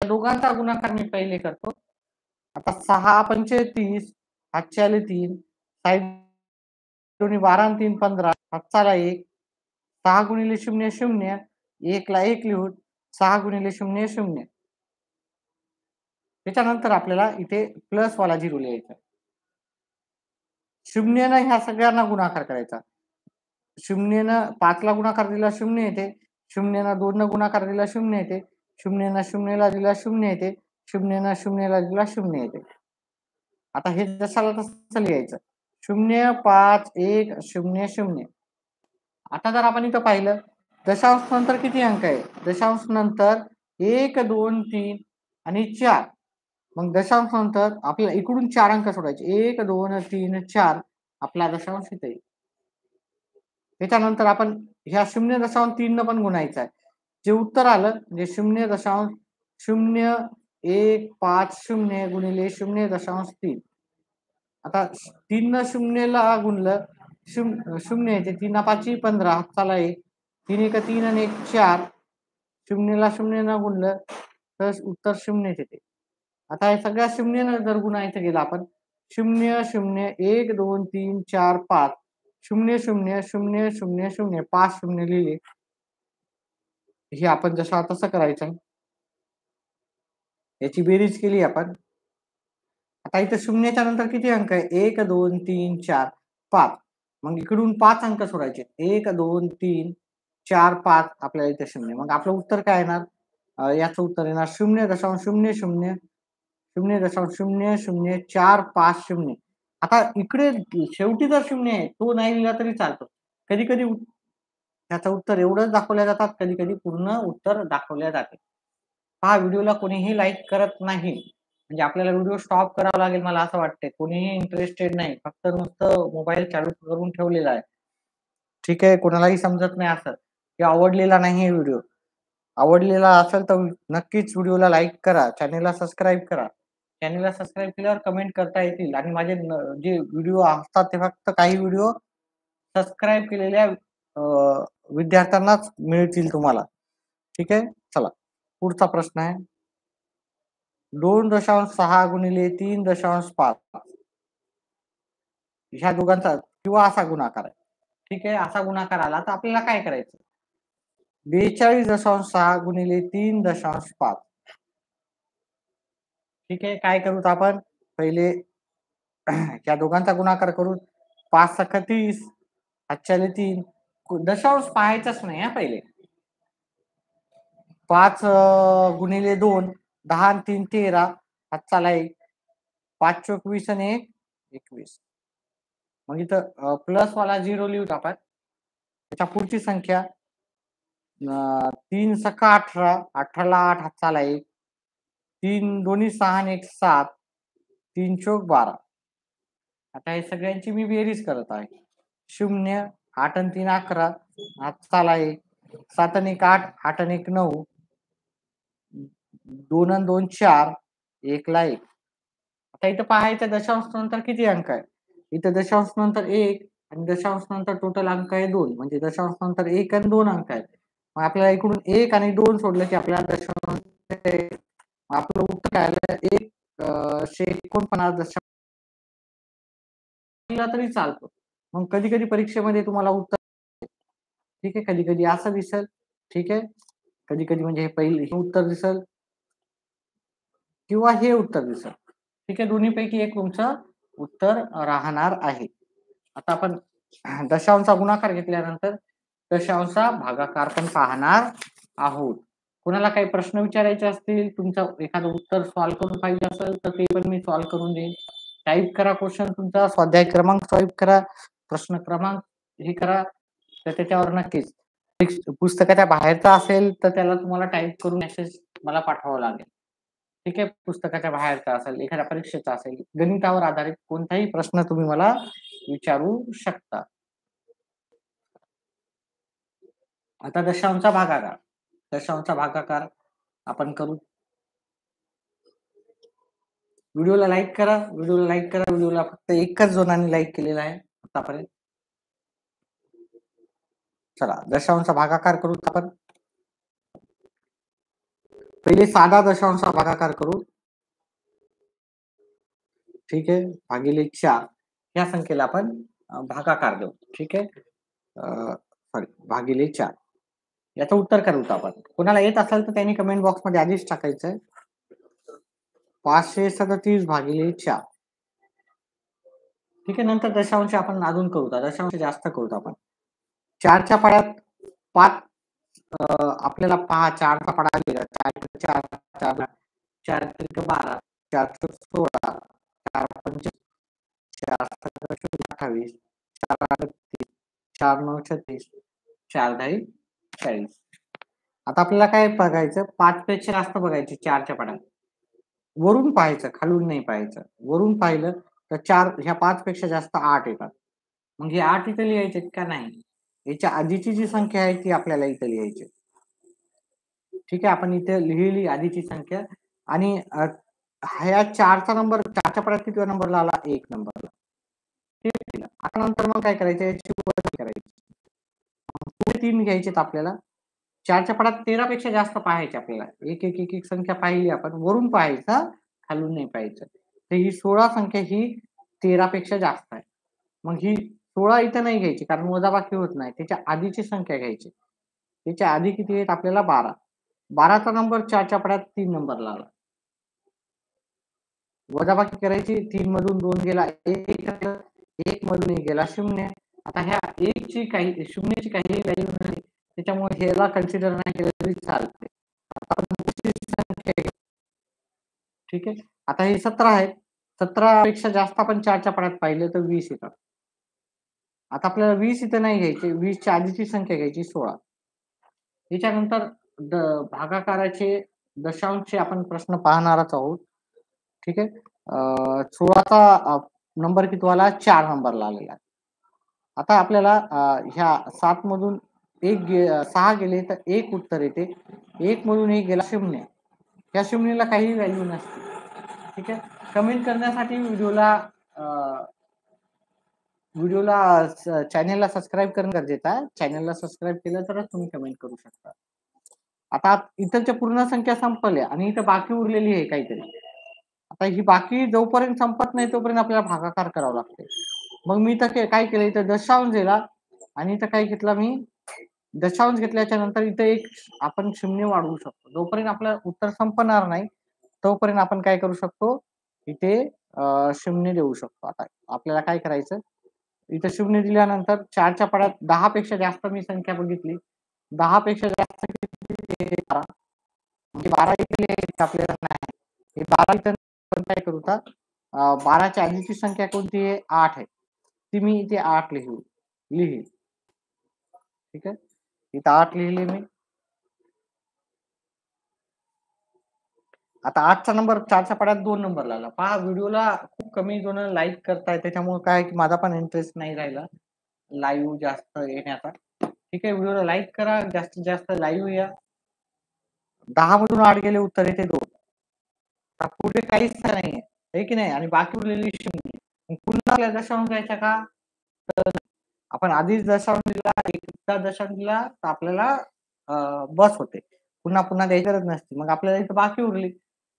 दोघांचा गुणाकार मी पहिले करतो. आता 6 पंचे 30, हातचे आले 3, साईड दोन्ही 12 आणि 3 15, हातचाला 1, 6 गुणिले 0 0, 1 ला 1 लिहून 6 गुणिले 0 0. त्याच्यानंतर आपल्याला इथे प्लस वाला 0 लिहायचा. 0 ने ह्या सगळ्यांना गुणाकार करायचा. 0 ने 5 ला गुणाकार दिला 0 येते, 0 ने 2 न गुणाकार दिला 0 येते, 0 ने 0 ला दिला 0 येते, 0 ने 0 ला दिला 0 येते. आता हे जसाला तसं लिहायचं. 0 5 1 0 0. आता जर आपण इथं पाहिलं दशांश नंतर किती अंक आहे? दशांश नंतर 1 2 3 आणि 4. मग दशांश नंतर आपल्याला इकडून 4 अंक सोडायचे. 1 2 3 4 आपला दशांश इथे. त्याच्यानंतर आपण ह्या 0.3 न पण गुणायचं आहे. जे उत्तर आलं म्हणजे 0.0150 गुणिले 0.3. आता 3 न 0 ला गुणलं 0 येते, 3 5 15, हातचाला 1, 3 1 3 आणि 1 4, 0 ला 0 न गुणलं तर उत्तर 0 येते. आता हे सगळ्या 0 न जर गुणायचं गेलं आपण 0 0 1 2 3 4 5 0 0 0 0 0 5 0 लिहिले. हे आपण जसं तसं करायचं. याची बेरीज केली आपण. आता इथे 0च्या नंतर किती अंक आहे? 1 2 3 4 5. मग इकडून 5 अंक सोडायचे. 1 2 3 4 5 आपल्याला इथे 0. मग आपलं उत्तर काय येणार? याचं उत्तर येणार 0.00 0.0045 आता इकडे शेवटी जर 0 आहे तो नाही लिहिला तरी चालतो. कधी कधी त्याचं उत्तर एवढंच दाखवल्या जातात, कधी कधी पूर्ण उत्तर दाखवल्या जाते. हा व्हिडिओला कोणीही लाईक करत नाही, म्हणजे आपल्याला व्हिडिओ स्टॉप करावा लागेल मला असं वाटतंय. कोणीही इंटरेस्टेड नाही, फक्त नुसतं मोबाईल चालू करून ठेवलेला आहे. ठीक आहे, कोणालाही समजत नाही असं की आवडलेला नाही व्हिडिओ. आवडलेला असेल तर नक्कीच व्हिडिओला लाईक करा, चॅनेलला सबस्क्राईब करा. चॅनेलला सबस्क्राईब केल्यावर कमेंट करता येतील आणि माझे जे व्हिडिओ असतात ते फक्त काही व्हिडिओ सबस्क्राईब केलेल्या विद्यार्थ्यांनाच मिळतील तुम्हाला. ठीक आहे, चला पुढचा प्रश्न आहे. 2.6 गुणिले 3.5 ह्या दोघांचा किंवा असा गुणाकार आहे. ठीक आहे, असा गुणाकार आला तर आपल्याला काय करायचं? 42.6 गुणिले 3.5. ठीक आहे, काय करूत आपण? पहिले या दोघांचा गुणाकार करून 5 सख 30, हातच्याले 3. दशांश पाहायचाच नाही हा पहिले. 5 गुणिले 2 10 आणि 3 13, हातचाला 1, 5 चोक 20 आणि 1 21. मग इथं प्लस वाला 0 लिहूत आपण. त्याच्या पुढची संख्या 3 सखा 18, 18 ला 8, हातचाला 1, 3 दोन्ही 6 आणि 1 7, 3 चोक 12. आता हे सगळ्यांची मी बेरीज करत आहे. 0 8 आणि 3 11, हातचाला 1, 7 आणि 1 8, 8 आणि 1 9, 2 आणि 2 4, 1 ला 1. आता इथं पाहायचं दशांश नंतर किती अंक आहे? इथं दशांश नंतर 1 आणि दशांश नंतर टोटल अंक आहे 2, म्हणजे दशांश नंतर 1 आणि 2 अंक आहेत. मग आपल्याला इकडून 1 आणि 2 सोडलं की आपल्याला दशांश आपलं उत्तर काय आलं? 149 दशांश तरी चालतो. मग कधी कधी परीक्षेमध्ये तुम्हाला उत्तर, ठीक आहे, कधी कधी असं दिसेल. ठीक आहे, कधी कधी म्हणजे हे पहिले उत्तर दिसेल किंवा हे उत्तर दिसेल. ठीक आहे, दोन्हीपैकी एक तुमचं उत्तर राहणार आहे. आता आपण दशांशचा गुणाकार घेतल्यानंतर दशांशचा भागाकार पण पाहणार आहोत. कोणाला काही प्रश्न विचारायचे असतील, तुमचं एखादं उत्तर सॉल्व्ह करून पाहिजे असेल तर ते पण मी सॉल्व्ह करून देईन. टाईप करा क्वेश्चन तुमचा, स्वाध्याय क्रमांक सॉल्व्ह करा, प्रश्न क्रमांक हे करा, तर त्याच्यावर नक्कीच पुस्तकाच्या बाहेरचा असेल तर त्याला तुम्हाला टाईप करून मेसेज मला पाठवावा लागेल. ठीक आहे, पुस्तकाच्या बाहेरचा असेल, एखाद्या परीक्षेचा असेल, गणितावर आधारित कोणताही प्रश्न तुम्ही मला विचारू शकता. आता दशांशचा भागाकार. दशांशचा भागाकार आपण करू. व्हिडिओला लाईक करा, व्हिडिओला लाईक करा. व्हिडिओला फक्त एकच जणांनी लाईक केलेला आहे आतापर्यंत. चला दशांशचा भागाकार करू आपण. पहिले साधा दशांशचा भागाकार करू. ठीक आहे, भागिले 4 या संख्येला आपण भागाकार देऊ. ठीक आहे, सॉरी भागिले 4 याचं उत्तर करू आपण. कोणाला येत असेल तर त्यांनी कमेंट बॉक्स मध्ये आधीच टाकायचं. 537 भागिले 4. ठीक आहे, नंतर दशांश आपण अजून करू, दशांश जास्त करू आपण. 4च्या पाड्यात 5 आपल्याला पहा 4चा पाडा आलेला 4 4 4 4 12 4 16 4 5 4 28 4 38 4 9 36 4 10 40. आता आपल्याला काय बघायचं, 5 पेक्षा जास्त बघायचे 4च्या पाड्यात. वरून पाहायचं, खालून नाही पाहायचं. वरून पाहिलं तर 4 ह्या 5 पेक्षा जास्त 8 येतात. मग हे 8 इथे लिहायचे का नाही, याच्या आधीची जी संख्या आहे ती आपल्याला इथे लिहायची. ठीक आहे, आपण इथे लिहिली आधीची संख्या आणि ह्या 4चा नंबर 4च्या पाड्यात किती नंबरला आला, 1 नंबरला. आता नंतर मग काय करायचं, याची वजाबाकी करायची. पुढे 3 घ्यायचे आपल्याला. 4च्या पाड्यात 13 पेक्षा जास्त पाहायचे आपल्याला. एक एक एक एक संख्या पाहिली आपण, वरून पाहायचं, खालून नाही पाहायचं. तर ही 16 संख्या ही 13 पेक्षा जास्त आहे. मग ही 16 इथं नाही घ्यायची कारण वजाबाकी होत नाही, त्याच्या आधीची संख्या घ्यायची. त्याच्या आधी किती आहेत आपल्याला 12. 12चा नंबर 4च्या पाड्यात 3 नंबरला आला. वजाबाकी करायची, 3 मधून 2 गेला 1 मधून 1 गेला 0. आता ह्या 1 ची काही 0 ची काही व्हॅल्यू नाही, त्याच्यामुळे ह्याला कन्सिडर नाही केलं तरी चालते. ठीक आहे, आता हे 17 आहे. 17 पेक्षा जास्त आपण 4च्या पाड्यात पाहिलं तर 20 येतात. आता आपल्याला 20 इथं नाही घ्यायचे, 20 च्या आधीची संख्या घ्यायची 16. याच्यानंतर भागाकाराचे दशांशचे आपण प्रश्न पाहणारच आहोत. ठीक आहे, 16चा नंबर किती आला, 4 नंबरला आलेला आहे. आता आपल्याला ह्या 7 मधून 6 गेले तर 1 उत्तर येते. 1 मधून 1 गेला 0. या 0ला काही व्हॅल्यू नसते. ठीक आहे, कमेंट करण्यासाठी चॅनलला सबस्क्राईब करणं गरजेचं आहे. चॅनलला सबस्क्राईब केलं तरच तुम्ही कमेंट करू शकता. आता इथलच्या पूर्ण संख्या संपल्या आणि इथं बाकी उरलेली आहे काहीतरी. आता ही बाकी जोपर्यंत संपत नाही तोपर्यंत आपल्याला भागाकार करावा लागते. मग मी तर काय केलं, इथं दशांश दिला आणि इथं काय घेतला मी, दशांश घेतल्याच्या नंतर इथं एक आपण शून्य वाढवू शकतो. जोपर्यंत आपलं उत्तर संपणार नाही तोपर्यंत आपण काय करू शकतो, इथे शून्य देऊ शकतो. आता आपल्याला काय करायचं, इथं शून्य दिल्यानंतर 4च्या पाड्यात 10 पेक्षा जास्त मी संख्या बघितली. 10 पेक्षा जास्त म्हणजे 12 इथे आपल्याला नाही, हे 12 इथं आपण काय करू, 12च्या आधीची संख्या कोणती आहे, 8 आहे. ती मी इथे 8 लिहिली. ठीक आहे, इथं 8 लिहिले मी. आता 8चा नंबर 4च्या पाड्यात 2 नंबरला आला. पहा, व्हिडिओला खूप कमी जण लाईक करताय, त्याच्यामुळे काय की माझा पण इंटरेस्ट नाही राहिला लाईव्ह जास्त येण्याचा. ठीक आहे, व्हिडिओला लाईक करा, जास्तीत जास्त लाईव्ह या. 10 मधून 8 गेले, उत्तर येते 2. पुढे काहीच नाहीये, आहे की नाही, आणि बाकी उरलेली 0. पुन्हा आपल्याला दशांश घ्यायचा का, तर आपण आधीच दशांश दिला, एकदा दशांश दिला तर आपल्याला बस होते, पुन्हा पुन्हा द्यायची गरज नसते. मग आपल्याला इथं बाकी उरली.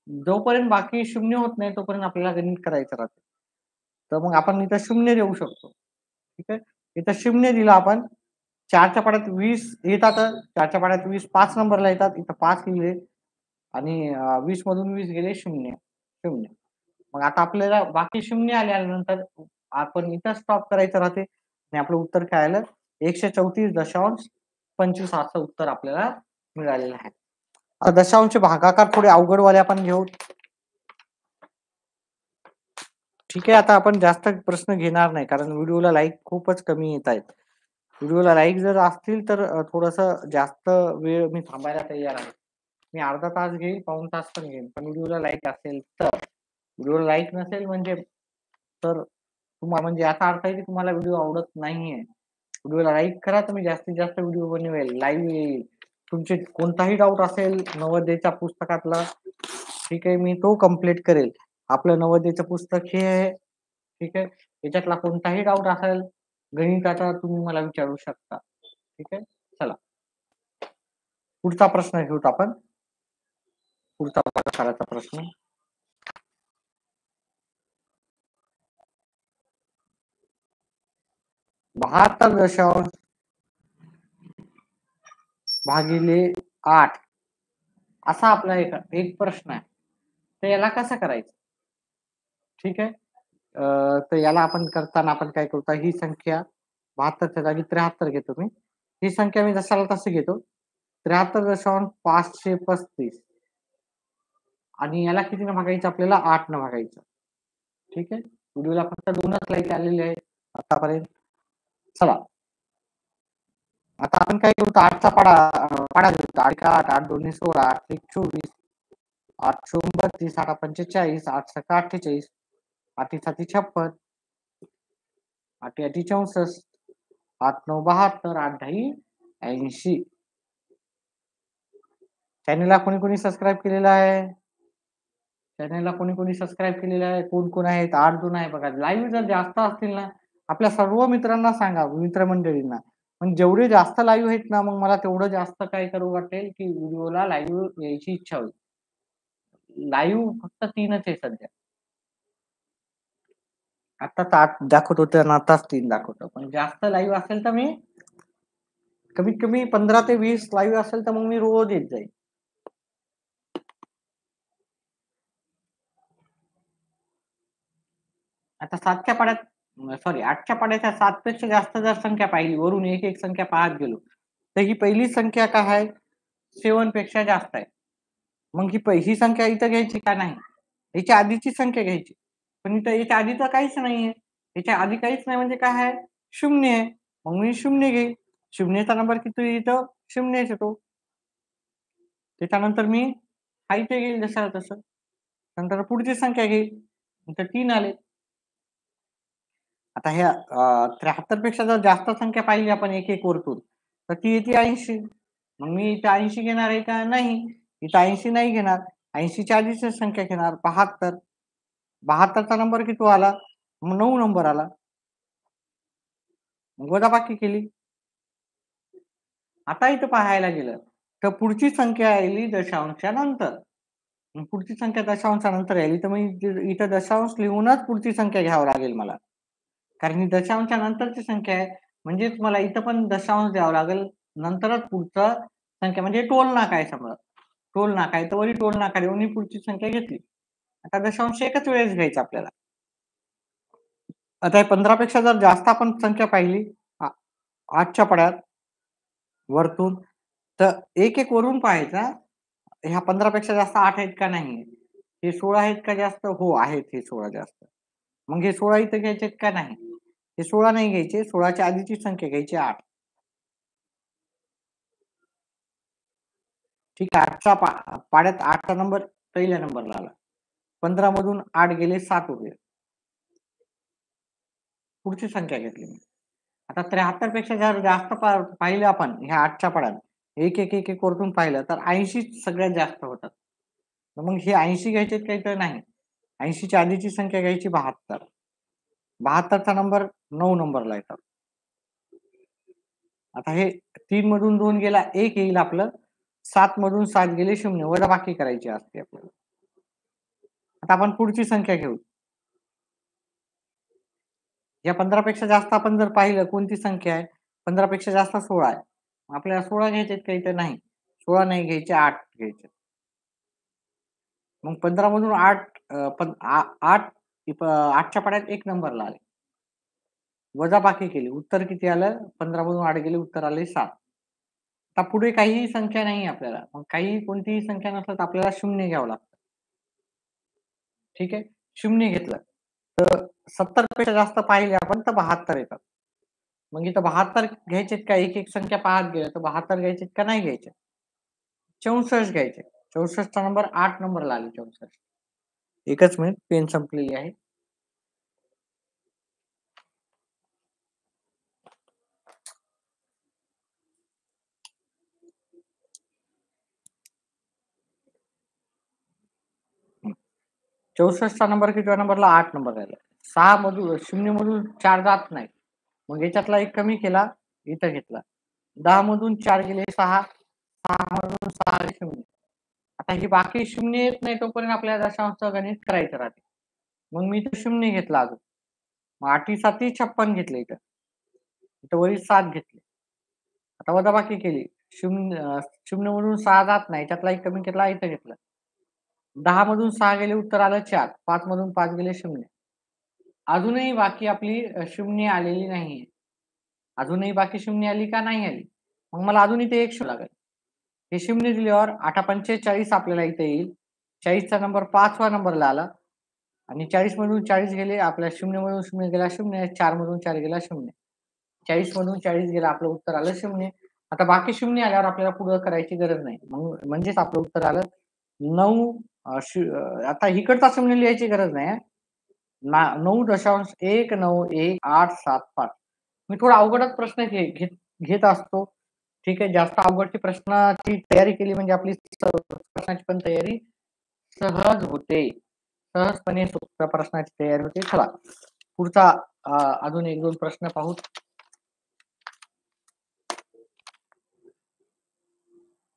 जोपर्यंत बाकी 0 होत नाही तोपर्यंत आपल्याला गणित करायचं राहते. तर मग आपण इथं 0 देऊ शकतो. ठीक आहे, इथं 0 दिला आपण. 4च्या पाड्यात 20 येतात, 4च्या पाड्यात 20 5 नंबरला येतात. इथं 5 लिहिले आणि 20 मधून 20 गेले 0. मग आता आपल्याला बाकी 0 आल्यानंतर आपण इथं स्टॉप करायचं राहते आणि आपलं उत्तर काय आलं, 134.25 असं उत्तर आपल्याला मिळालेलं आहे. आता दशांश भागाकार थोडे अवघडवाले आपण घेऊ. ठीक आहे, आता आपण जास्त प्रश्न घेणार नाही कारण व्हिडिओला लाईक खूपच कमी येत आहेत. व्हिडिओला लाईक जर असतील तर थोडस जास्त वेळ मी थांबायला तयार आहे. मी अर्धा तास घेईल, पाऊण तास पण घेईल, पण व्हिडिओला लाईक असेल तर. व्हिडिओला लाईक नसेल म्हणजे तर तुम्हाला म्हणजे याचा अर्थ आहे की तुम्हाला व्हिडिओ आवडत नाहीये. व्हिडिओला लाईक करा, तुम्ही जास्तीत जास्त व्हिडिओ बनवेल, लाईव्ह येईल. तुमचे कोणताही डाऊट असेल नवोदयच्या पुस्तकातला, ठीक आहे, मी तो कम्प्लीट करेल. आपलं नवोदयचं पुस्तक हे आहे. ठीक आहे, याच्यातला कोणताही डाऊट असेल गणिताचा तुम्ही मला विचारू शकता. ठीक आहे, चला पुढचा प्रश्न घेऊत आपण. पुढचा भागाकाराचा प्रश्न. बहात्तर दशांश भागिले 8 असा आपला एक प्रश्न आहे. तर याला कसं करायचं? ठीक आहे. तर याला आपण करताना आपण काय करतो, ही संख्या 72च्या जागी 73 घेतो मी. ही संख्या मी जशाला तशी घेतो. 73.535 आणि याला कितीनं भागायचं आपल्याला? 8 न भागायचं. ठीक आहे. व्हिडिओला फक्त 2च लाईक आलेले आहेत आतापर्यंत. चला आता आपण काय करू, 8चा पाडा घेतो. 8 का 8, 8 दोन्ही 16, 8 एक 24, 8 चोक 32, 8 45, 8 सका 48, 8 साती 56, 8 आठी 64, 8 9 72, 8 10 80. चॅनलला कोणी कोणी सबस्क्राईब केलेला आहे? चॅनलला कोणी कोणी सबस्क्राईब केलेलं आहे? कोण कोण आहेत? 8 जण आहे बघा. लाईव्ह जर जास्त असतील ना, आपल्या सर्व मित्रांना सांगा, मित्रमंडळींना. पण जेवढे जास्त लाईव्ह आहेत ना, मग मला तेवढं जास्त काय करू वाटेल, की व्हिडिओला लाईव्ह यायची इच्छा होईल. लाईव्ह फक्त 3च आहे सध्या. आता 8 दाखवत होते आणि आताच 3 दाखवतो. पण जास्त लाईव्ह असेल तर मी कमीत कमी 15 ते 20 लाईव्ह असेल तर मग मी रोज येत जाईल. आता 7च्या पाड्यात सॉरी 8च्या पाड्याच्या 7 पेक्षा जास्त जर संख्या पाहिली, वरून एक एक संख्या पाहत गेलो, तर ही पहिली संख्या काय आहे? 7 पेक्षा जास्त आहे. मग ही संख्या इथं घ्यायची का नाही? याच्या आधीची संख्या घ्यायची. पण इथं याच्या आधीचं काहीच नाहीये. याच्या आधी काहीच नाही म्हणजे काय आहे? 0 आहे. मग मी 0 घेईल. 0चा नंबर किती इथं? 0च येतो. त्याच्यानंतर मी हा इथे घेईल जसं तसं. नंतर पुढची संख्या घेईल. नंतर 3 आले. आता ह्या 73 पेक्षा जर जास्त संख्या पाहिली आपण एक एक वरतून, तर ती येते 80. मग मी इथे 80 घेणार आहे का? नाही. इथं 80 नाही घेणार. 80च्या आधीची संख्या घेणार 72. 72चा नंबर किती आला? मग 9 नंबर आला. मग वजाबाकी केली. आता इथं पाहायला गेलं तर पुढची संख्या आली दशांशानंतर. मग पुढची संख्या दशांशानंतर आली तर मग इथं दशांश लिहूनच पुढची संख्या घ्यावी लागेल मला. कारण ही दशांशच्या नंतरची संख्या आहे. म्हणजेच मला इथं पण दशांश द्यावं लागेल. नंतरच पुढचं संख्या म्हणजे टोल नाका आहे समजा. टोल नाका आहे तर वरी टोल नाका देऊन ही पुढची संख्या घेतली. आता दशांश एकच वेळेस घ्यायचा आपल्याला. आता हे 15 पेक्षा जर जास्त आपण संख्या पाहिली 8च्या पड्यात वरतून, तर एक एक वरून पाहायचा. ह्या 15 पेक्षा जास्त 8 आहेत का नाही? हे 16 आहेत का जास्त? हो आहेत हे 16 जास्त. मग हे 16 इथं घ्यायचे का नाही? हे 16 नाही घ्यायचे. 16च्या आधीची संख्या घ्यायची 8. ठीक आहे. 8चा पाड्यात 8चा नंबर पहिल्या नंबरला आला. 15 मधून 8 गेले 7 उरले. पुढची संख्या घेतली मी. आता 73 पेक्षा जर जास्त पाहिलं आपण ह्या 8च्या पाड्यात एक एक एक एक वरतून पाहिलं तर 80 सगळ्यात जास्त होतात. मग हे 80 घ्यायचे काही तर नाही. 80च्या आधीची संख्या घ्यायची 72. 72चा नंबर 9 नंबरला येतात. आता हे 3 मधून 2 गेला 1 येईल आपलं. 7 मधून 7 गेले 0. वजाबाकी करायची असते आपल्याला. आता आपण पुढची संख्या घेऊ. या 15 पेक्षा जास्त आपण जर पाहिलं कोणती संख्या आहे? 15 पेक्षा जास्त 16 आहे. आपल्याला 16 घ्यायचे काही तर नाही. 16 नाही घ्यायचे 8 घ्यायचे. मग 15 मधून 8 8च्या पाड्यात 1 नंबरला आले. वजाबाकी केली. उत्तर किती आलं? 15 मधून 8 गेले उत्तर आले 7. आता पुढे काहीही संख्या नाही आपल्याला. मग काही कोणतीही संख्या नसलं तर आपल्याला 0 घ्यावं लागतं. ठीक आहे. 0 घेतलं तर 70 पेक्षा जास्त पाहिले आपण तर 72 येतात. मग इथं 72 घ्यायचेत का? एक एक संख्या पाहत गेलं तर 72 घ्यायचेत का नाही घ्यायचे? 64 घ्यायचे. 64चा नंबर 8 नंबरला आले 64. एकच मिनिट पेन संपलेली आहे. चा नंबर किती नंबरला? 8 नंबर राहिला. 6 मधून 0 मधून 4 जात नाही. मग याच्यातला एक कमी केला, इथं घेतला. 10 मधून 4 गेले 6. 6 मधून 6 आले 0. आता ही बाकी शून्य येत नाही तोपर्यंत आपल्याला दशांशचं गणित करायचं राहते. मग मी इथं शून्य घेतला अजून, मग 8 7 56 घेतले इथं, इथं वरी 7 घेतले. आता वजाबाकी केली, शून्य मधून 6 जात नाही, त्यातला एक कमी घेतला, इथं घेतलं. 10 मधून 6 गेले, उत्तर आलं 4. 5 मधून 5 गेले 0. अजूनही बाकी आपली शून्य आलेली नाहीये. अजूनही बाकी शून्य आली का नाही आली, मग मला अजून इथे 1 शोधावं लागेल. हे शून्य दिल्यावर 8 45 आपल्याला इथे येईल. 40चा नंबर 5वा नंबरला आला आणि 40 मधून 40 गेले, आपल्या 0 मधून 0 गेला 0, 4 मधून 4 गेला 0. 40 मधून 40 गेला, आपलं उत्तर आलं 0. आता बाकी शून्य आल्यावर आपल्याला पुढे करायची गरज नाही, मग म्हणजेच आपलं उत्तर आलं 9. आता इकडचा शून्य लिहायची गरज नाही. 9.191875. मी थोडा अवघडच प्रश्न घेत असतो. ठीक आहे, जास्त अवघडची प्रश्नाची तयारी केली म्हणजे आपली प्रश्नाची पण तयारी सहज होते. सहजपणे सोप्या प्रश्नाची तयारी होते. चला पुढचा अजून 1-2 प्रश्न पाहू.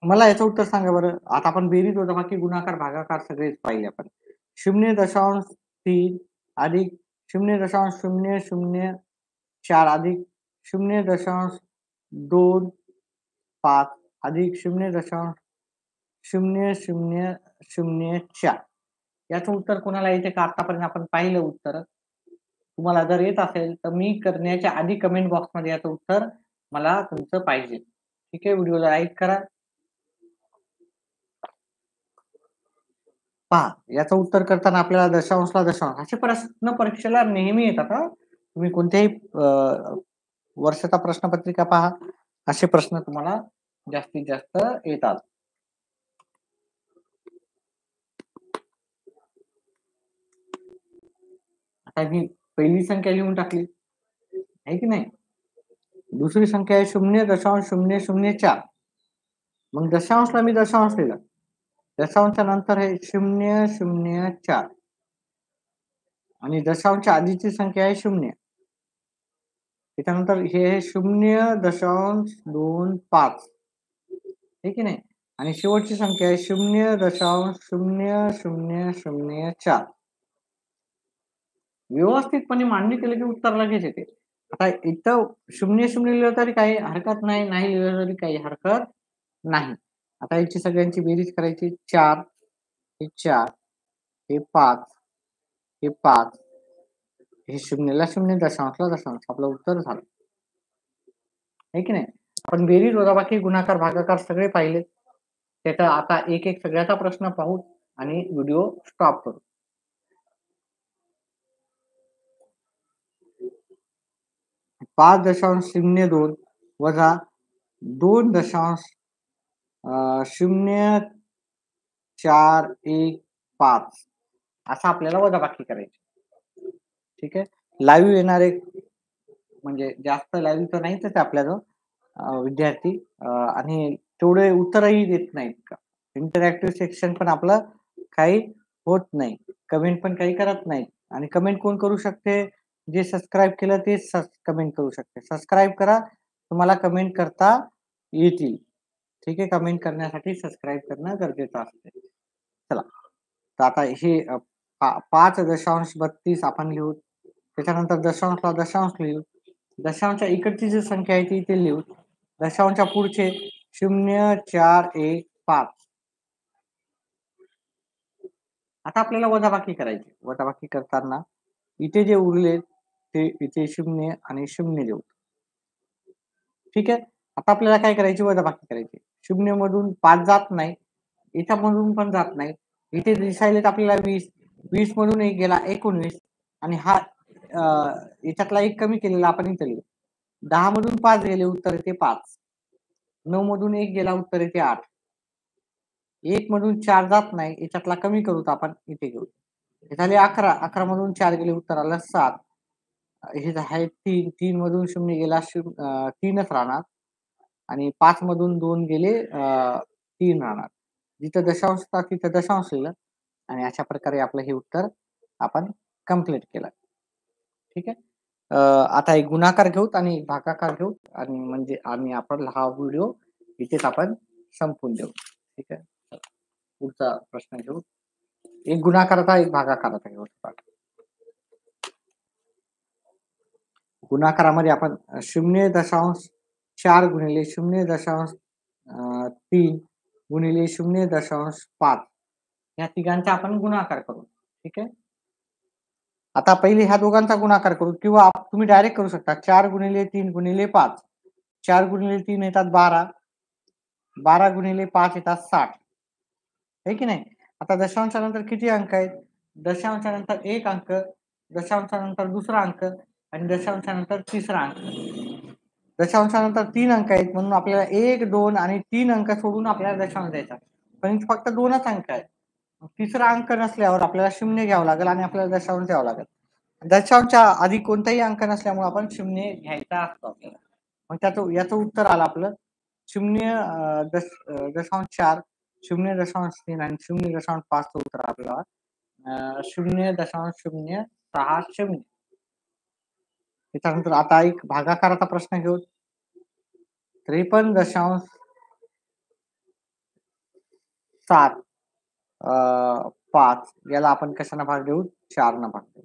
मला याचं उत्तर सांगा बरं. आता आपण बेरीज, वजाबाकी, गुणाकार, भागाकार सगळेच पाहिले आपण. 0.3 अधिक 0.004 अधिक 0.25 अधिक 0.0004. याचं उत्तर कोणाला येते का आतापर्यंत आपण पाहिलं उत्तर. तुम्हाला जर येत असेल तर मी करण्याच्या आधी कमेंट बॉक्समध्ये याचं उत्तर मला तुमचं पाहिजे. ठीक आहे, व्हिडिओला लाईक करा. पहा, याचं उत्तर करताना आपल्याला दशांशला दशांश असे प्रश्न परीक्षेला नेहमी येतात. तुम्ही कोणत्याही वर्षाचा प्रश्नपत्रिका पहा, असे प्रश्न तुम्हाला जास्तीत जास्त येतात. आता मी पहिली संख्या लिहून टाकली आहे की नाही. दुसरी संख्या आहे 0.004. मग दशांशला मी दशांश लिहिला, दशांशच्या नंतर आहे 0.04 आणि दशांशच्या आधीची संख्या आहे 0. त्याच्यानंतर हे आहे 0.25. हे की नाही, आणि शेवटची संख्या आहे 0.0004. व्यवस्थितपणे मांडणी केलं की उत्तर लगेच येते. आता इथं 0 लिहिलं तरी काही हरकत नाही, नाही लिहिलं तरी काही हरकत नाही. आता याची सगळ्यांची बेरीज करायची. 4 हे 4 हे 5 हे 5 हे 0ला 0, दशांशला दशांश, आपलं उत्तर झालं. आहे की नाही. आपण बेरीज, वजाबाकी, गुणाकार, भागाकार सगळे पाहिले. त्याचा आता एक एक सगळ्याचा प्रश्न पाहू आणि व्हिडिओ स्टॉप करू. पाच 5.02 वजा 2.0415 असं आपल्याला वजाबाकी करायची. ठीक आहे, लाईव्ह येणारे म्हणजे जास्त लाईव्ह तर नाहीच आपल्याजवळ विद्यार्थी, आणि तेवढे उत्तरही देत नाहीत का. इंटरॅक्टिव्ह सेक्शन पण आपलं काही होत नाही, कमेंट पण काही करत नाहीत. आणि कमेंट कोण करू शकते, जे सबस्क्राईब केलं तेच कमेंट करू शकते. सबस्क्राईब करा, तुम्हाला कमेंट करता येतील. ठीक आहे, कमेंट करण्यासाठी सबस्क्राईब करणं गरजेचं असते. चला, तर आता हे 5.32 आपण लिहू, त्याच्यानंतर दशांशला दशांश लिहू, दशांशच्या इकडची जी संख्या आहे ती इथे लिहू, दशांशच्या पुढचे 0.415. आता आपल्याला वजाबाकी करायची. वजाबाकी करताना इथे जे उरले ते इथे 0 आणि 0 देऊ. ठीक आहे, आता आपल्याला काय करायची, वजाबाकी करायची. 0 मधून 5 जात नाही, याच्यामधून पण जात नाही. इथे दिसायलेत आपल्याला 20, 20 मधून 1 गेला 19, आणि हा याच्यातला एक कमी केलेला आपण इथे लिहू. 10 मधून 5 गेले, उत्तर येते 5. 9 मधून 1 गेला, उत्तर येते 8. 1 मधून 4 जात नाही, याच्यातला कमी करू तर आपण इथे घेऊ. हे झाले 11. 11 मधून 4 गेले, उत्तर आलं 7. हे आहे 3. 3 मधून 0 गेला, 3च राहणार, आणि 5 मधून 2 गेले 3 राहणार. जिथं दशांश होता तिथं दशांश लिहिलं, आणि अशा प्रकारे आपलं हे उत्तर आपण कंप्लीट केलं. ठीक आहे, आता एक गुणाकार घेऊत आणि भागाकार घेऊ, आणि म्हणजे आपण हा व्हिडिओ इथेच आपण संपवून देऊ. ठीक आहे. पुढचा प्रश्न घेऊ. एक गुणाकाराचा एक भागाकाराचा घेऊ. गुणाकारामध्ये आपण 0.4 गुणिले 0.3 गुणिले 0.5 या तिघांचा आपण गुणाकार करू. ठीक आहे. आता पहिले ह्या दोघांचा गुणाकार करू किंवा तुम्ही डायरेक्ट करू शकता. 4 गुणिले 3 गुणिले 5. 4 गुणिले 3 येतात 12. 12 गुणिले 5 येतात 60. आहे की नाही. आता दशांशानंतर किती अंक आहेत? दशांशानंतर एक अंक, दशांशानंतर दुसरा अंक आणि दशांशानंतर तिसरा अंक. दशांशानंतर 3 अंक आहेत म्हणून आपल्याला 1, 2 आणि 3 अंक सोडून आपल्याला दशांश द्यायचा. पण फक्त 2च अंक आहेत. तिसरा अंक नसल्यावर आपल्याला 0 घ्यावं लागेल आणि आपल्याला दशांश द्यावं लागेल. दशांशच्या आधी कोणताही अंक नसल्यामुळे आपण 0 घ्यायचा असतो आपल्याला. मग याचं उत्तर आलं आपलं 0.4, 0.3 आणि 0.5 चं उत्तर आपल्याला 0.060. त्याच्यानंतर आता एक भागाकाराचा प्रश्न घेऊ. 53.75 याला आपण कशाने भाग देऊ? 4 ने भाग देऊ.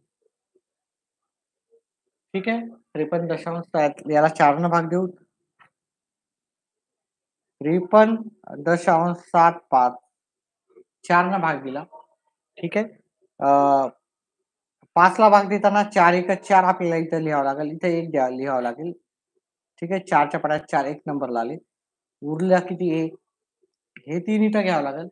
ठीक आहे. 53.7 याला 4 ने भाग देऊ. 53.75 4 ने भाग दिला. ठीक आहे. 5 ला भाग देताना 4 1 4 आपल्याला इथं लिहावं लागेल. इथे 1 लिहावं लागेल. ठीक आहे. 4च्या पडात 4 1 नंबरला आले. उरला किती 1? हे 3 इथं घ्यावं लागेल.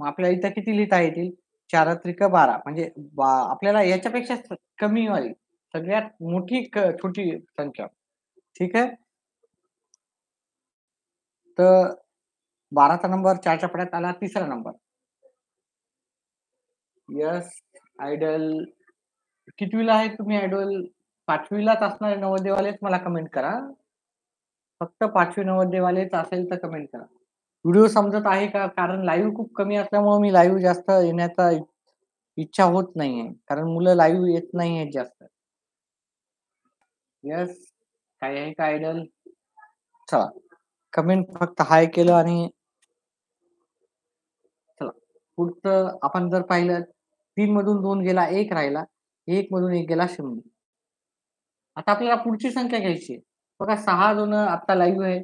मग आपल्याला इथं किती लिहिता येतील? 4 त्रिक 12 म्हणजे आपल्याला याच्यापेक्षा कमी वाली सगळ्यात मोठी छोटी संख्या. ठीक आहे. तर 12चा नंबर 4च्या पडात आला, तिसरा नंबर. Yes idle. कितवीला आहे तुम्ही आयडल? 5वीलाच असणारे नवोदयवालेच मला कमेंट करा. फक्त 5वी नवोदयवालेच असेल तर कमेंट करा. व्हिडिओ समजत आहे का? कारण लाईव्ह खूप कमी असल्यामुळे मी लाईव्ह जास्त येण्याचा इच्छा होत नाहीये. कारण मुलं लाईव्ह येत नाहीयेत जास्त. यस. काय आहे का आयडल? चला. कमेंट फक्त हाय केलं आणि चला पुढचं आपण जर पाहिलं 3 मधून 2 गेला 1 राहिला. 1 मधून 1 गेला 0. आता आपल्याला पुढची संख्या घ्यायची आहे. बघा 6 जण आता लाईव्ह आहे.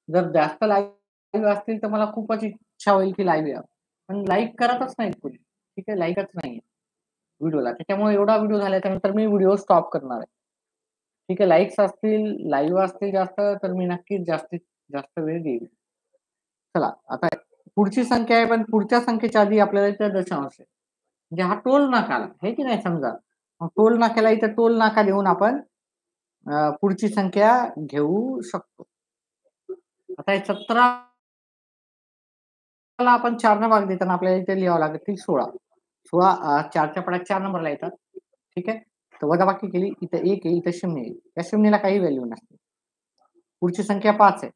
जर जास्त लाईव्ह असतील तर मला खूपच इच्छा होईल की लाईव्ह या. पण लाईक करतच नाहीत कोणी. ठीक आहे. लाईकच नाहीये व्हिडिओला. त्याच्यामुळे एवढा व्हिडिओ झाल्याच्या नंतर मी व्हिडिओ स्टॉप करणार आहे. ठीक आहे. लाईक्स असतील, लाईव्ह असतील जास्त तर मी नक्कीच जास्तीत जास्त वेळ देईल. चला आता पुढची संख्या आहे पण पुढच्या संख्येच्या आधी आपल्याला इथं दशांश आहे. म्हणजे हा टोल नाका आला. हे की नाही समजा. मग टोल नाक्याला इथं टोल नाका देऊन आपण पुढची संख्या घेऊ शकतो. आता 17 ला आपण 4 ने भाग देताना आपल्याला इथे लिहावं लागेल 16. 16 4च्या पडात 4 नंबरला येतात. ठीक आहे. तर वजाबाकी केली इथं 1 येईल, इथं 0 येईल. या 0ला काही व्हॅल्यू नसते. पुढची संख्या 5 आहे.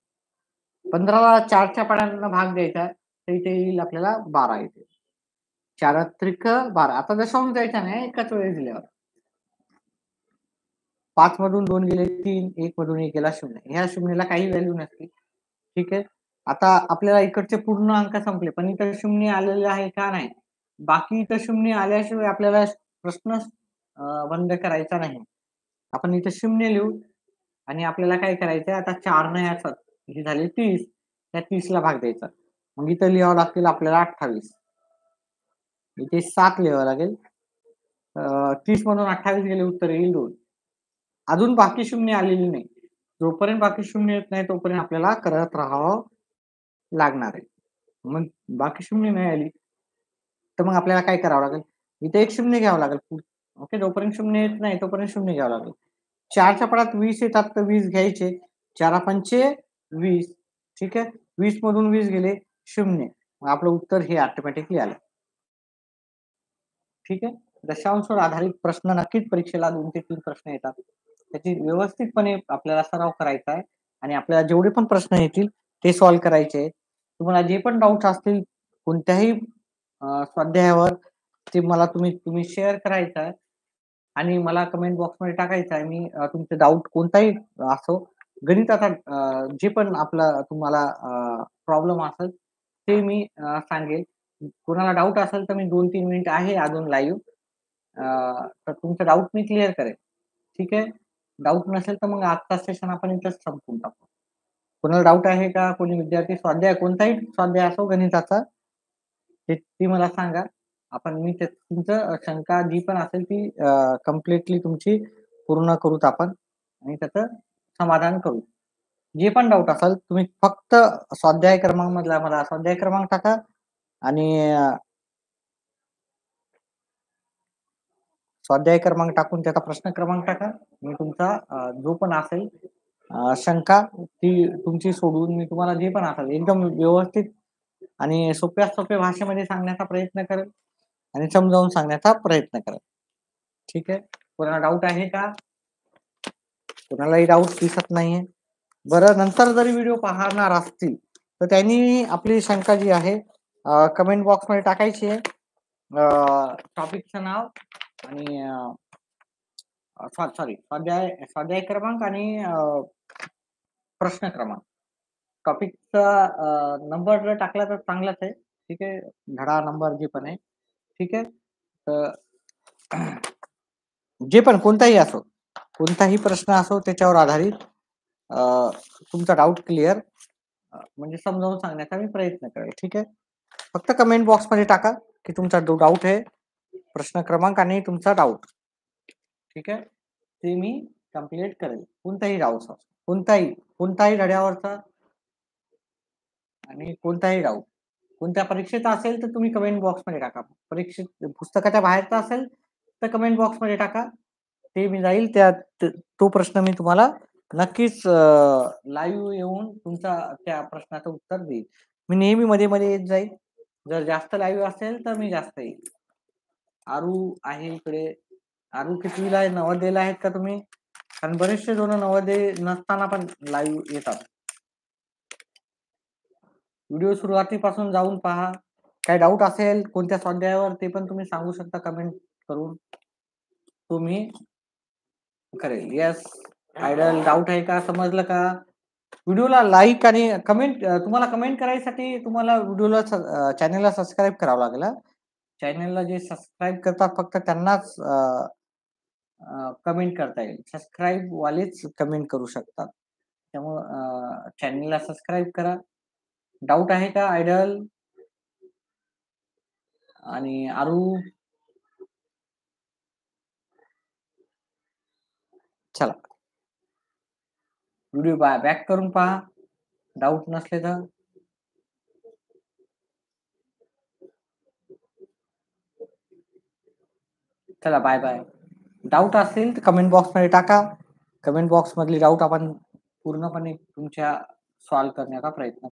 15ला 4च्या पडांना भाग द्यायचा तर इथे येईल आपल्याला 12 येते. 4 त्रिक 12. आता दशांश द्यायचा नाही एकाच वेळेस दिल्यावर. 5 मधून 2 गेले 3, 1 मधून 1 गेला 0. ह्या 0ला काही व्हॅल्यू नसते. ठीक आहे. आता आपल्याला इकडचे पूर्ण अंक संपले पण इथं 0 आलेले आहे का नाही? बाकी इथं 0 आल्याशिवाय आपल्याला प्रश्न बंद करायचा नाही. आपण इथं 0 लिहू आणि आपल्याला काय करायचंय आता 4 ने ही झाली 30. त्या 30ला भाग द्यायचा. मग इथं लिहावं लागतील आपल्याला 28. इथे 7 लिहावं लागेल. 30 मधून 28 गेले उत्तर येईल 2. अजून बाकी 0 आलेली नाही. जोपर्यंत बाकी 0 येत नाही तोपर्यंत आपल्याला करत राहावं लागणार आहे. मग बाकी 0 नाही आली तर मग आपल्याला काय करावं लागेल? इथे एक 0 घ्यावं लागेल. ओके. जोपर्यंत 0 येत नाही तोपर्यंत 0 घ्यावं लागेल. 4च्या पडात 20 येतात तर 20 घ्यायचे. 4 पंचे 20. ठीक आहे. 20 मधून 20 गेले 0. मग आपलं उत्तर हे ऑटोमॅटिकली आलं. ठीक आहे. दशांशावर आधारित प्रश्न नक्कीच परीक्षेला 2 ते 3 प्रश्न येतात. त्याची व्यवस्थितपणे आपल्याला सराव करायचा आहे आणि आपल्याला जेवढे पण प्रश्न येतील ते सॉल्व्ह करायचे आहेत. तुम्हाला जे पण डाउट्स असतील कोणत्याही स्वाध्यायावर ते मला तुम्ही शेअर करायचं आहे आणि मला कमेंट बॉक्समध्ये टाकायचं आहे. मी तुमचे डाऊट कोणताही असो गणिताचा जे पण आपला तुम्हाला प्रॉब्लेम असेल ते मी सांगेल. कोणाला डाऊट असेल तर मी 2-3 मिनिट आहे अजून लाईव्ह. तर तुमचा डाऊट मी क्लिअर करेन. ठीक आहे. डाऊट नसेल तर मग आजचा सेशन आपण इथेच संपवून टाकू. कोणाला डाऊट आहे का? कोणी विद्यार्थी स्वाध्याय कोणताही स्वाध्याय असो गणिताचा, ती मला सांगा. मी तुमचं शंका जी पण असेल ती कंप्लीटली तुमची पूर्ण करूत आपण आणि त्याचं समाधान करू. जे पण डाऊट असेल तुम्ही फक्त स्वाध्याय क्रमांक मधला मला स्वाध्याय क्रमांक टाका आणि स्वाध्याय क्रमांक टाकून त्याचा प्रश्न क्रमांक टाका. मी तुमचा जो पण असेल शंका ती तुमची सोडवून मी तुम्हाला जे पण असेल एकदम व्यवस्थित आणि सोप्या भाषेमध्ये सांगण्याचा प्रयत्न करेल आणि समजावून सांगण्याचा प्रयत्न करेल. ठीक आहे. कोणाला डाऊट आहे का? कोणालाही डाऊट दिसत नाहीये. बरं, नंतर जरी व्हिडिओ पाहणार असतील तर त्यांनी आपली शंका जी आहे कमेंट बॉक्समध्ये टाकायची आहे. टॉपिकचं नाव आणि सॉरी स्वाध्याय स्वाध्याय क्रमांक आणि प्रश्न क्रमांक. टॉपिकचा नंबर जर टाकला तर चांगलाच आहे. ठीक आहे. धडा नंबर जे पण आहे. ठीक आहे. तर जे पण कोणताही असो, कोणताही प्रश्न असो त्याच्यावर आधारित तुमचा डाऊट क्लिअर म्हणजे समजावून सांगण्याचा मी प्रयत्न करेल. ठीक आहे. फक्त कमेंट बॉक्समध्ये टाका की तुमचा जो डाऊट आहे, प्रश्न क्रमांक आणि तुमचा डाऊट. ठीक आहे. ते मी कंप्लीट करेल. कोणताही डाऊट कोणताही धड्यावरचा आणि कोणताही डाऊट कोणत्या परीक्षेचा असेल तर तुम्ही कमेंट बॉक्समध्ये टाका. परीक्षेत पुस्तकाच्या बाहेरचा असेल तर कमेंट बॉक्समध्ये टाका. ते मी जाईल तो प्रश्न मी तुम्हाला नक्कीच लाईव्ह येऊन तुमचा त्या प्रश्नाचं उत्तर देईल. मी नेहमी मध्ये येत जाईल. जर जास्त लाईव्ह असेल तर मी जास्त येईल. आरू आहे इकडे. आरू कितवीला आहे? नवोदयला आहेत का तुम्ही? कारण बरेचसे जण नवोदय नसताना पण लाईव्ह येतात. व्हिडिओ सुरुवातीपासून जाऊन पहा. काही डाऊट असेल कोणत्या स्वाध्यायावर ते पण तुम्ही सांगू शकता कमेंट करून. तुम्ही करेल. येस आयडल डाऊट आहे का? समजलं का? व्हिडिओला लाईक आणि कमेंट तुम्हाला कमेंट करायसाठी तुम्हाला व्हिडिओला चॅनलला सबस्क्राईब करावं लागेल. चॅनलला जे सबस्क्राईब करतात फक्त त्यांनाच कमेंट करता येईल. सबस्क्राईब वालेच कमेंट करू शकतात. त्यामुळं चॅनलला सबस्क्राईब करा. डाऊट आहे का आयडल आणि आरू? चला व्हिडिओ बॅक करून पहा डाऊट नसले तर. चला बाय बाय. डाऊट असेल तर कमेंट बॉक्समध्ये टाका. कमेंट बॉक्स मधली डाऊट आपण पूर्णपणे तुमच्या सॉल्व्ह करण्याचा प्रयत्न